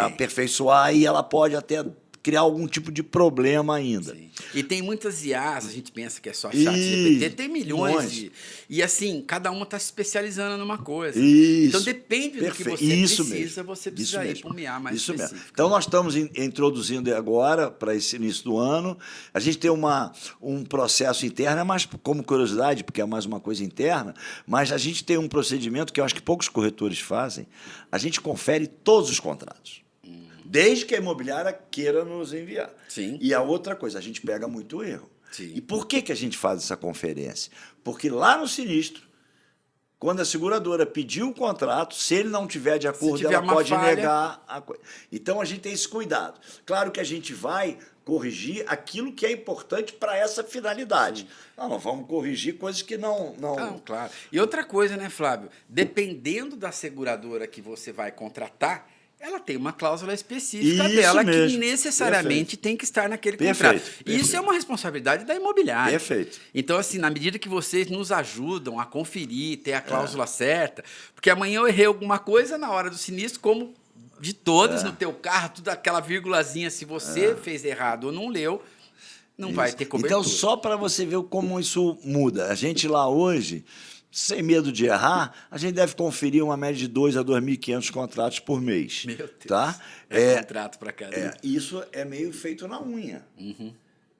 aperfeiçoar e ela pode até criar algum tipo de problema ainda. Sim. E tem muitas IAs, a gente pensa que é só ChatGPT, tem milhões. E assim, cada uma está se especializando numa coisa. Então, depende do que você precisa, você precisa ir para uma IA mais específica. Mesmo. Então, nós estamos introduzindo agora, para esse início do ano, a gente tem um processo interno, mas como curiosidade, porque é mais uma coisa interna, mas a gente tem um procedimento que eu acho que poucos corretores fazem, a gente confere todos os contratos. Desde que a imobiliária queira nos enviar. Sim. E a outra coisa, a gente pega muito erro. Sim. E por que a gente faz essa conferência? Porque lá no sinistro, quando a seguradora pedir o contrato, se ele não tiver de acordo, ela pode negar a coisa. Então, a gente tem esse cuidado. Claro que a gente vai corrigir aquilo que é importante para essa finalidade. Não vamos corrigir coisas que não... Claro. E outra coisa, né, Flávio? Dependendo da seguradora que você vai contratar, ela tem uma cláusula específica dela que necessariamente tem que estar naquele contrato. E isso é uma responsabilidade da imobiliária. Perfeito. Então, assim, na medida que vocês nos ajudam a conferir, ter a cláusula certa, porque amanhã eu errei alguma coisa na hora do sinistro, como de todos no teu carro, tudo aquela vírgulazinha, se você fez errado ou não leu, não vai ter cobertura. Então, só para você ver como isso muda. A gente lá hoje... Sem medo de errar, a gente deve conferir uma média de 2.000 a 2.500 contratos por mês. Meu Deus. Tá? Contrato para cada. Isso é meio feito na unha.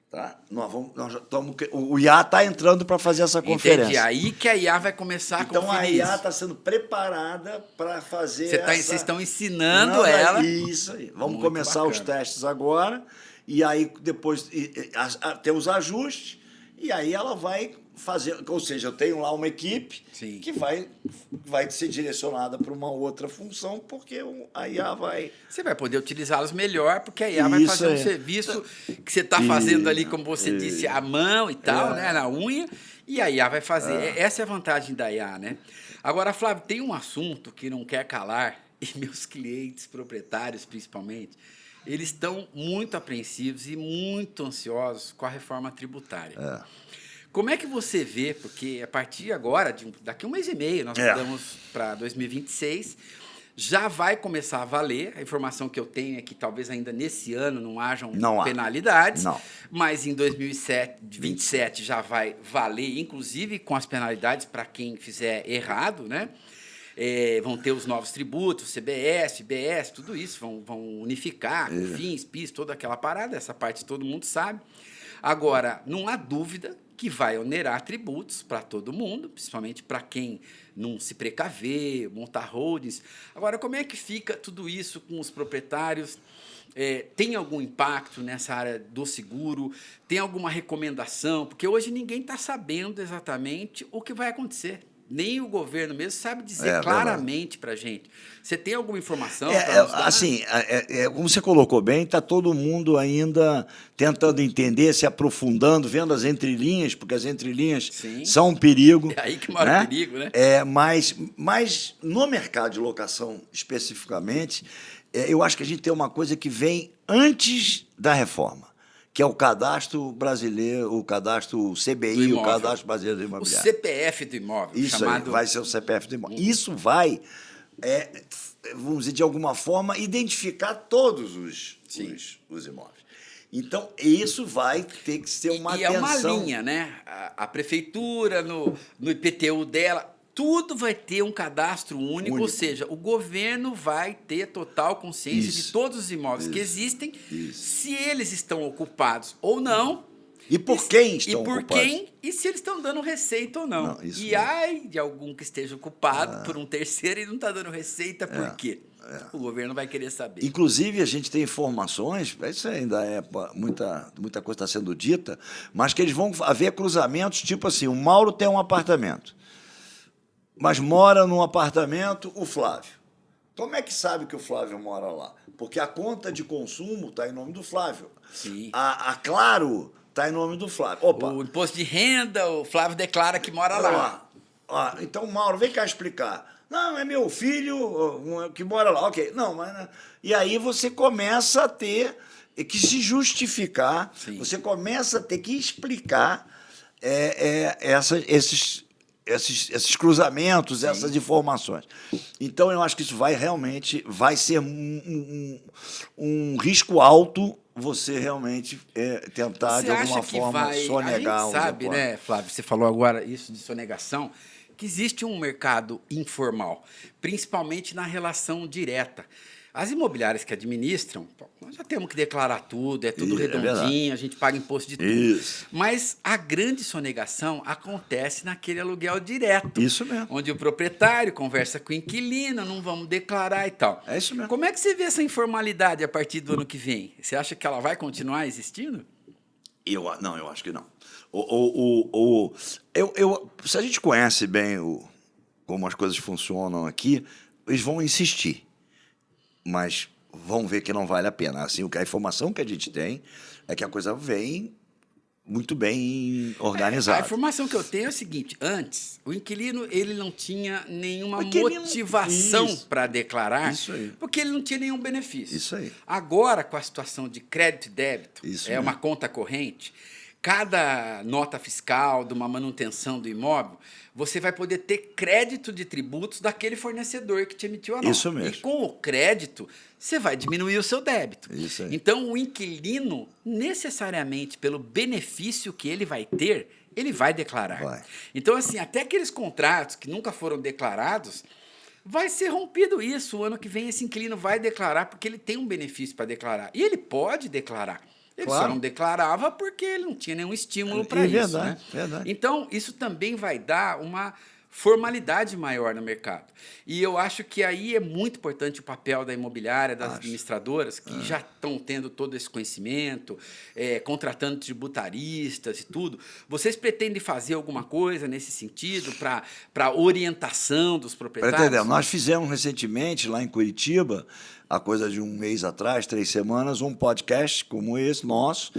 Tá? O IA está entrando para fazer essa conferência. Entendi. Aí que a IA vai começar a conferir. Então, a IA está sendo preparada para fazer Vocês estão ensinando ela. Isso aí. Vamos começar os testes agora. E aí, depois, ter os ajustes. E aí ela vai fazer, ou seja, eu tenho lá uma equipe Sim. que vai ser direcionada para uma outra função, porque a IA vai... Você vai poder utilizá-los melhor, porque a IA vai Isso fazer um aí. serviço que você está fazendo ali, como você disse, à mão e tal, né, na unha, e a IA vai fazer. Essa é a vantagem da IA, né? Agora, Flávio, tem um assunto que não quer calar, e meus clientes proprietários, principalmente, eles estão muito apreensivos e muito ansiosos com a reforma tributária. Como é que você vê, porque a partir agora, daqui a 1 mês e meio, nós mudamos para 2026, já vai começar a valer. A informação que eu tenho é que talvez ainda nesse ano não hajam penalidades, mas em 2027 já vai valer, inclusive com as penalidades para quem fizer errado, né? Vão ter os novos tributos, CBS, IBS, tudo isso, vão unificar, COFINS, PIS, toda aquela parada, essa parte todo mundo sabe. Agora, não há dúvida que vai onerar tributos para todo mundo, principalmente para quem não se precaver, montar holdings. Agora, como é que fica tudo isso com os proprietários? Tem algum impacto nessa área do seguro? Tem alguma recomendação? Porque hoje ninguém está sabendo exatamente o que vai acontecer. Nem o governo mesmo sabe dizer claramente para a gente. Você tem alguma informação? Assim, como você colocou bem, está todo mundo ainda tentando entender, se aprofundando, vendo as entrelinhas, porque as entrelinhas são um perigo. É aí que mora o perigo, né? Mas no mercado de locação, especificamente, eu acho que a gente tem uma coisa que vem antes da reforma, que é o cadastro brasileiro, o cadastro CBI, o cadastro brasileiro do imobiliário. O CPF do imóvel. Isso chamado... aí, vai ser o CPF do imóvel. Isso vai, vamos dizer, de alguma forma, identificar todos os imóveis. Então, isso vai ter que ser uma atenção. E é uma linha, né? A prefeitura, no IPTU dela... Tudo vai ter um cadastro único, ou seja, o governo vai ter total consciência de todos os imóveis que existem, se eles estão ocupados ou não. E por quem estão ocupados. E se eles estão dando receita ou não. Ai de algum que esteja ocupado por um terceiro e não está dando receita, por quê? O governo vai querer saber. Inclusive, a gente tem informações, isso ainda muita coisa está sendo dita, mas que eles vão haver cruzamentos, tipo assim, o Mauro tem um apartamento, mas mora num apartamento o Flávio. Como é que sabe que o Flávio mora lá? Porque a conta de consumo está em nome do Flávio. Sim. A Claro está em nome do Flávio. Opa. O imposto de renda, o Flávio declara que mora lá. Então, Mauro, vem cá explicar. Não, é meu filho que mora lá. Ok. Não, mas... E aí você começa a ter que se justificar, você começa a ter que explicar esses cruzamentos, essas informações. Então, eu acho que isso realmente vai ser um risco alto você realmente tentar, de alguma forma, sonegar. A gente sabe, né, Flávio, você falou agora isso de sonegação, que existe um mercado informal, principalmente na relação direta. As imobiliárias que administram, nós já temos que declarar tudo, é tudo redondinho, a gente paga imposto de tudo. Isso. Mas a grande sonegação acontece naquele aluguel direto. Isso mesmo. Onde o proprietário conversa com o inquilino, não vamos declarar e tal. É isso mesmo. Como é que você vê essa informalidade a partir do ano que vem? Você acha que ela vai continuar existindo? Não, eu acho que não. Se a gente conhece bem como as coisas funcionam aqui, eles vão insistir. Mas vão ver que não vale a pena. Assim, a informação que a gente tem é que a coisa vem muito bem organizada. A informação que eu tenho é a seguinte: antes, o inquilino ele não tinha nenhuma motivação para declarar, porque ele não tinha nenhum benefício. Isso aí. Agora, com a situação de crédito e débito, uma conta corrente, cada nota fiscal de uma manutenção do imóvel, você vai poder ter crédito de tributos daquele fornecedor que te emitiu a nota. Isso mesmo. E com o crédito, você vai diminuir o seu débito. Isso aí. Então, o inquilino, necessariamente, pelo benefício que ele vai ter, ele vai declarar. Vai. Então, assim, até aqueles contratos que nunca foram declarados, vai ser rompido isso. O ano que vem, esse inquilino vai declarar, porque ele tem um benefício para declarar. E ele pode declarar. Ele só não declarava porque ele não tinha nenhum estímulo para isso. Verdade. Então, isso também vai dar uma formalidade maior no mercado. E eu acho que aí é muito importante o papel da imobiliária, das administradoras, que já estão tendo todo esse conhecimento, contratando tributaristas e tudo. Vocês pretendem fazer alguma coisa nesse sentido para orientação dos proprietários? Entendeu? Nós fizemos recentemente, lá em Curitiba, há coisa de um mês atrás, 3 semanas, um podcast como esse nosso,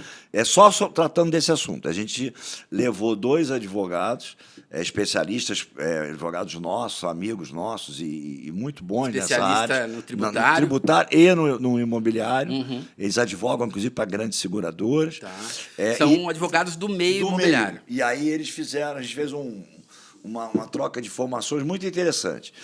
só tratando desse assunto. A gente levou 2 advogados, especialistas, advogados nossos, amigos nossos e muito bons nessa área. No tributário? No tributário e no imobiliário. Eles advogam, inclusive, para grandes seguradoras. Tá. São advogados do meio imobiliário. E aí a gente fez uma troca de informações muito interessante.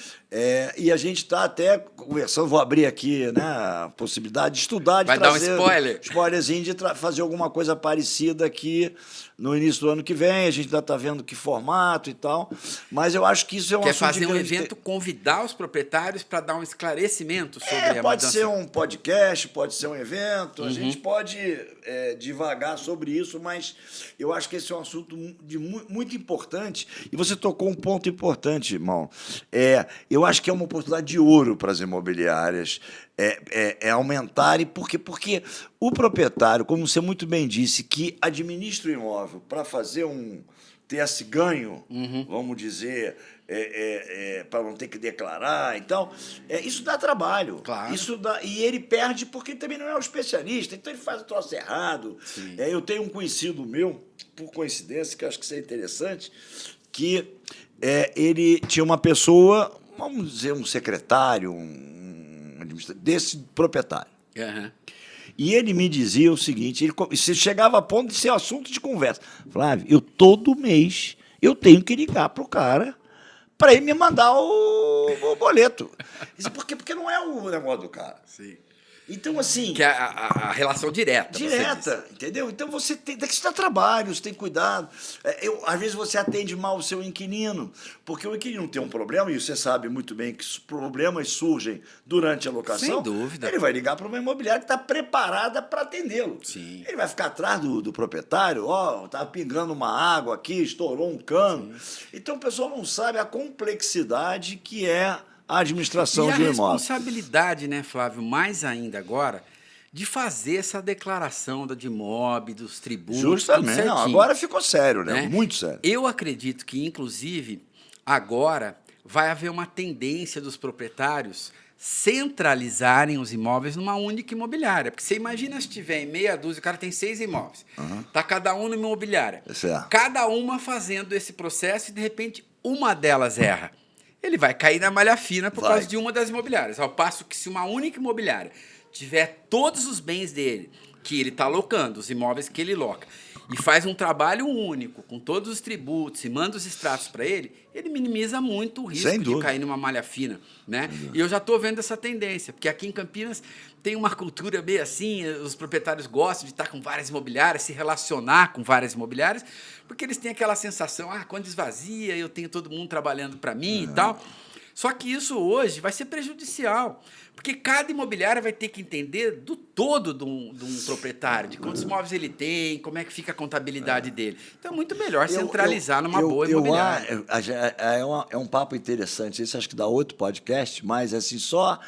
E a gente está até conversando, vou abrir aqui, né, a possibilidade de estudar, de trazer... Vai dar um spoilerzinho de fazer alguma coisa parecida aqui no início do ano que vem. A gente ainda está vendo que formato e tal, mas eu acho que isso é um Quer assunto fazer um evento, convidar os proprietários para dar um esclarecimento sobre a pode mudança. ser um podcast, pode ser um evento, a gente pode divagar sobre isso, mas eu acho que esse é um assunto muito importante, e você tocou um ponto importante, irmão. Eu acho que é uma oportunidade de ouro para as imobiliárias aumentarem, porque o proprietário, como você muito bem disse, que administra o imóvel para ter esse ganho, vamos dizer, para não ter que declarar e tal, isso dá trabalho. Claro. E ele perde porque ele também não é um especialista, então ele faz o troço errado. Eu tenho um conhecido meu, por coincidência, que eu acho que isso é interessante, que ele tinha uma pessoa, vamos dizer, um secretário, um administrador, desse proprietário. E ele me dizia o seguinte, você chegava a ponto de ser assunto de conversa. Flávio, todo mês eu tenho que ligar para o cara para ele me mandar o boleto. Por quê? Porque não é o negócio do cara. Sim. Então, assim... Que é a relação direta. Direta, entendeu? Então, você tem que dar trabalho, você tem cuidado. Às vezes, você atende mal o seu inquilino, porque o inquilino tem um problema, e você sabe muito bem que os problemas surgem durante a locação. Sem dúvida. Ele vai ligar para uma imobiliária que está preparada para atendê-lo. Sim. Ele vai ficar atrás do proprietário, está pingando uma água aqui, estourou um cano. Sim. Então, o pessoal não sabe a complexidade que é a administração de um imóvel. E a responsabilidade, né, Flávio, mais ainda agora, de fazer essa declaração da DIMOB, dos tributos, justamente. Não, agora ficou sério, né? Muito sério. Eu acredito que, inclusive, agora vai haver uma tendência dos proprietários centralizarem os imóveis numa única imobiliária. Porque você imagina se tiver em meia dúzia, o cara tem 6 imóveis. Está cada um numa imobiliária. Cada uma fazendo esse processo e, de repente, uma delas erra. Ele vai cair na malha fina por causa de uma das imobiliárias. Ao passo que, se uma única imobiliária tiver todos os bens dele, que ele está locando, os imóveis que ele loca, e faz um trabalho único, com todos os tributos, e manda os extratos para ele minimiza muito o risco de cair numa malha fina. Né? E eu já estou vendo essa tendência, porque aqui em Campinas tem uma cultura bem assim, os proprietários gostam de estar com várias imobiliárias, se relacionar com várias imobiliárias, porque eles têm aquela sensação, quando esvazia, eu tenho todo mundo trabalhando para mim e tal. Só que isso hoje vai ser prejudicial, porque cada imobiliária vai ter que entender do todo de um proprietário, de quantos imóveis ele tem, como é que fica a contabilidade dele. Então é muito melhor centralizar numa boa imobiliária. É um papo interessante, isso acho que dá outro podcast, mas assim, só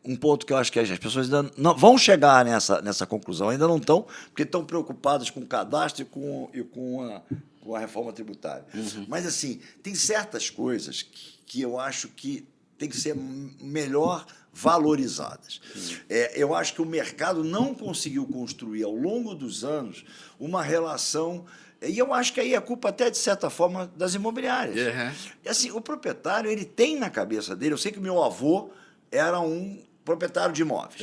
um ponto que eu acho que as pessoas ainda não vão chegar nessa conclusão, ainda não estão, porque estão preocupadas com o cadastro e com a reforma tributária. Mas, assim, tem certas coisas que eu acho que tem que ser melhor valorizadas. Eu acho que o mercado não conseguiu construir, ao longo dos anos, uma relação... E eu acho que aí é culpa até, de certa forma, das imobiliárias. E, assim, o proprietário, ele tem na cabeça dele... Eu sei que o meu avô era um proprietário de imóveis.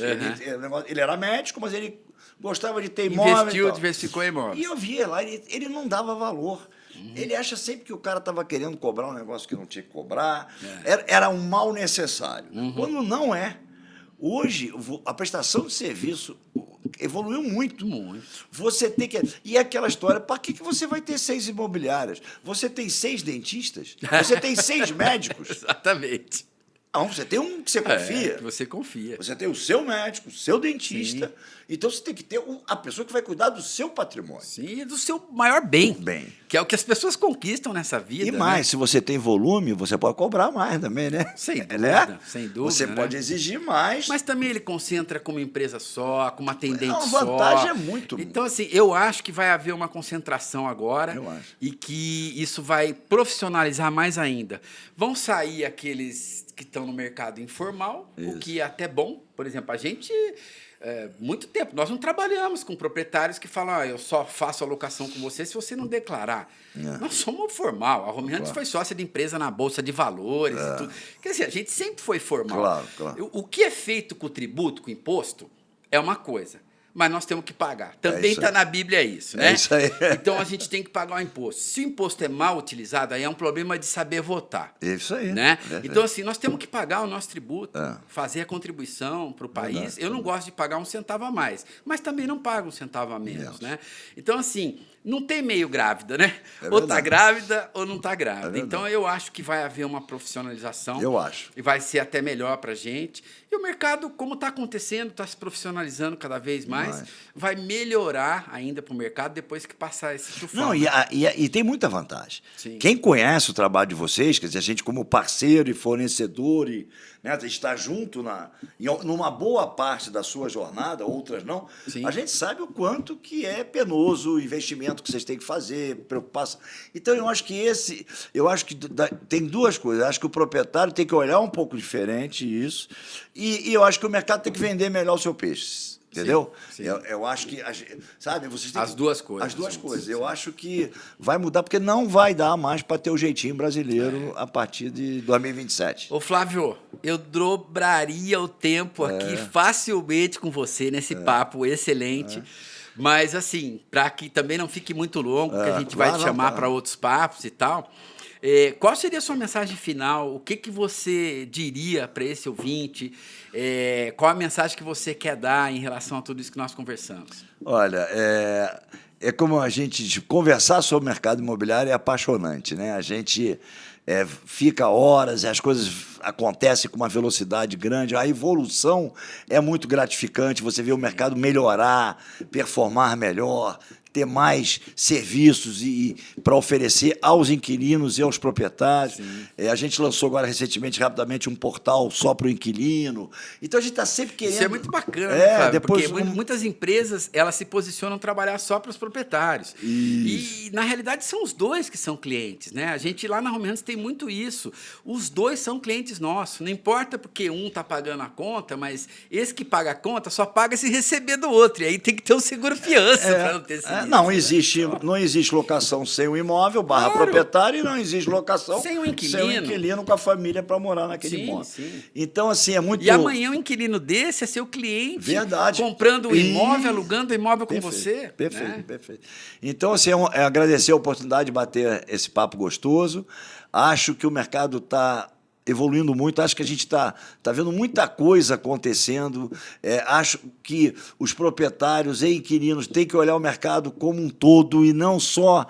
Ele era médico, mas ele gostava de ter imóveis. Diversificou imóveis. E eu via lá, ele não dava valor. Ele acha sempre que o cara estava querendo cobrar um negócio que não tinha que cobrar. Era um mal necessário. Quando não é. Hoje, a prestação de serviço evoluiu muito. Você tem que... E aquela história, para que você vai ter 6 imobiliárias? Você tem 6 dentistas? Você tem 6 médicos? Exatamente. Não, você tem um que você confia. Que você confia. Você tem o seu médico, o seu dentista. Sim. Então você tem que ter a pessoa que vai cuidar do seu patrimônio. Sim, e do seu maior bem. Que é o que as pessoas conquistam nessa vida. E mais, se você tem volume, você pode cobrar mais também, né? Sem dúvida, sem dúvida. Você pode exigir mais. Mas também ele concentra com uma empresa só, com uma atendente só. A vantagem é muito. Então, assim, eu acho que vai haver uma concentração agora. Eu acho. E que isso vai profissionalizar mais ainda. Vão sair aqueles que estão no mercado informal, o que é até bom. Por exemplo, a gente... muito tempo. Nós não trabalhamos com proprietários que falam, eu só faço alocação com você se você não declarar. Nós somos formal. A Home Hunters foi sócia de empresa na Bolsa de Valores e tudo. Quer dizer, a gente sempre foi formal. Claro. O que é feito com o tributo, com o imposto, é uma coisa. Mas nós temos que pagar. Também está na Bíblia isso, né? É isso aí. Então, a gente tem que pagar o imposto. Se o imposto é mal utilizado, aí é um problema de saber votar. Isso aí. Né? Então, assim, nós temos que pagar o nosso tributo, fazer a contribuição para o país. Eu não gosto de pagar um centavo a mais, mas também não pago um centavo a menos, né? Então, assim, não tem meio grávida, né? Ou está grávida ou não está grávida. Então, eu acho que vai haver uma profissionalização. Eu acho. E vai ser até melhor para a gente. E o mercado, como está acontecendo, está se profissionalizando cada vez mais, vai melhorar ainda para o mercado depois que passar esse tufão. Não, e tem muita vantagem. Sim. Quem conhece o trabalho de vocês, quer dizer, a gente como parceiro e fornecedor, e, né, está junto numa boa parte da sua jornada, outras não, a gente sabe o quanto que é penoso o investimento que vocês têm que fazer, preocupação. Então, eu acho que tem duas coisas. Eu acho que o proprietário tem que olhar um pouco diferente isso, e eu acho que o mercado tem que vender melhor o seu peixe. Entendeu? Sim. Eu acho que, sabe, vocês têm as duas coisas. As duas coisas. Eu acho que vai mudar, porque não vai dar mais para ter o jeitinho brasileiro a partir de 2027. Ô, Flávio, eu dobraria o tempo aqui facilmente com você nesse papo excelente. Mas, assim, para que também não fique muito longo, que a gente vai te chamar para outros papos e tal. Qual seria a sua mensagem final? O que você diria para esse ouvinte? Qual a mensagem que você quer dar em relação a tudo isso que nós conversamos? Olha, é como a gente conversar sobre o mercado imobiliário é apaixonante, né? A gente fica horas, as coisas acontecem com uma velocidade grande, a evolução é muito gratificante, você vê o mercado melhorar, performar melhor, ter mais serviços para oferecer aos inquilinos e aos proprietários. A gente lançou agora recentemente, rapidamente, um portal só para o inquilino. Então a gente está sempre querendo... Isso é muito bacana, né, Flávio? Depois porque muitas empresas elas se posicionam trabalhar só para os proprietários. E, na realidade, são os dois que são clientes, né? A gente lá na Home Hunters tem muito isso. Os dois são clientes nossos. Não importa porque um está pagando a conta, mas esse que paga a conta só paga se receber do outro. E aí tem que ter um seguro-fiança para não ter esse não existe locação sem o imóvel, proprietário, e não existe locação sem o inquilino com a família para morar naquele imóvel. Sim. Então, assim, é muito... E amanhã o inquilino desse é seu cliente. Verdade. Comprando o imóvel, alugando o imóvel com você. Perfeito. Então, assim, é agradecer a oportunidade de bater esse papo gostoso. Acho que o mercado está evoluindo muito, acho que a gente está vendo muita coisa acontecendo, acho que os proprietários e inquilinos têm que olhar o mercado como um todo e não só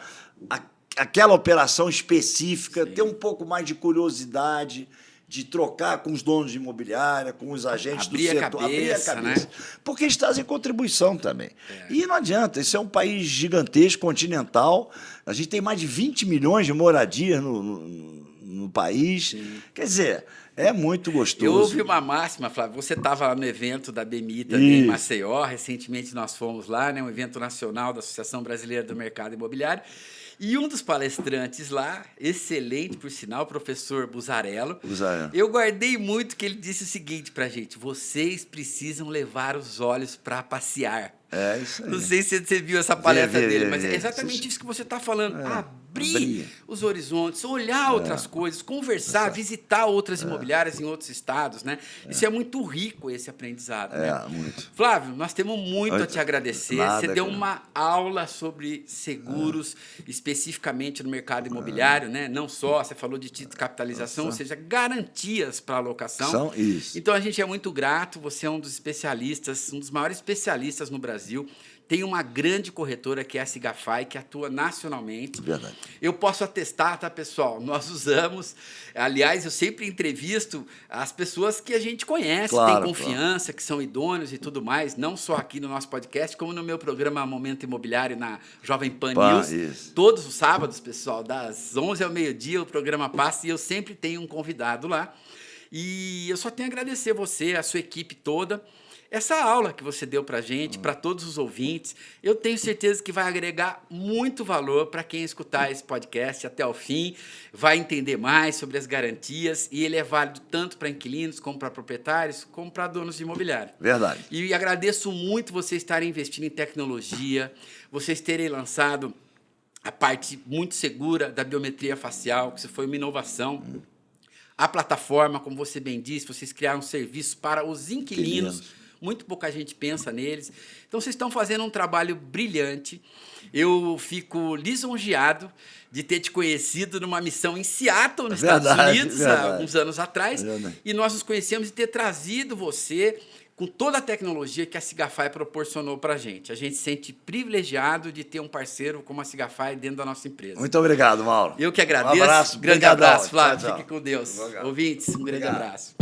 aquela operação específica, ter um pouco mais de curiosidade, de trocar com os donos de imobiliária, com os agentes do setor, abrir a cabeça, né? Porque eles trazem contribuição também. E não adianta, isso é um país gigantesco, continental, a gente tem mais de 20 milhões de moradias no país. Quer dizer, é muito gostoso. Eu ouvi uma máxima, Flávio, você estava lá no evento da BMI também, em Maceió, recentemente nós fomos lá, né, um evento nacional da Associação Brasileira do Mercado Imobiliário, e um dos palestrantes lá, excelente por sinal, o professor Buzarello, eu guardei muito que ele disse o seguinte para a gente: vocês precisam levar os olhos para passear. É isso aí. Não sei se você viu essa palestra dele, mas é exatamente isso que você está falando. Abrir os horizontes, olhar outras coisas, conversar, visitar outras imobiliárias em outros estados, né? Isso é muito rico, esse aprendizado. Né? Muito. Flávio, nós temos muito a te agradecer. Você deu uma aula sobre seguros, especificamente no mercado imobiliário, né? Não só, você falou de título de capitalização, ou seja, garantias para alocação. Então, a gente é muito grato. Você é um dos especialistas, um dos maiores especialistas no Brasil. Tem uma grande corretora que é a Sigafai, que atua nacionalmente. Verdade. Eu posso atestar, tá, pessoal? Nós usamos. Aliás, eu sempre entrevisto as pessoas que a gente conhece, Claro, tem confiança, que são idôneos e tudo mais, não só aqui no nosso podcast, como no meu programa Momento Imobiliário na Jovem Pan News. Isso. Todos os sábados, pessoal, das 11 ao meio-dia, o programa passa e eu sempre tenho um convidado lá. E eu só tenho a agradecer você, a sua equipe toda, essa aula que você deu para a gente, para todos os ouvintes. Eu tenho certeza que vai agregar muito valor para quem escutar esse podcast até o fim, vai entender mais sobre as garantias, e ele é válido tanto para inquilinos, como para proprietários, como para donos de imobiliário. Verdade. E agradeço muito vocês estarem investindo em tecnologia, vocês terem lançado a parte muito segura da biometria facial, que isso foi uma inovação. A plataforma, como você bem disse, vocês criaram um serviço para os inquilinos. Muito pouca gente pensa neles. Então, vocês estão fazendo um trabalho brilhante. Eu fico lisonjeado de ter te conhecido numa missão em Seattle, nos Estados Unidos, há alguns anos atrás. E nós nos conhecemos e ter trazido você com toda a tecnologia que a Sigafy proporcionou para a gente. A gente se sente privilegiado de ter um parceiro como a Sigafy dentro da nossa empresa. Muito obrigado, Mauro. Eu que agradeço. Um abraço. Grande abraço, Flávio. Tchau, tchau. Fique com Deus. Obrigado. Ouvintes, um grande Obrigado. abraço.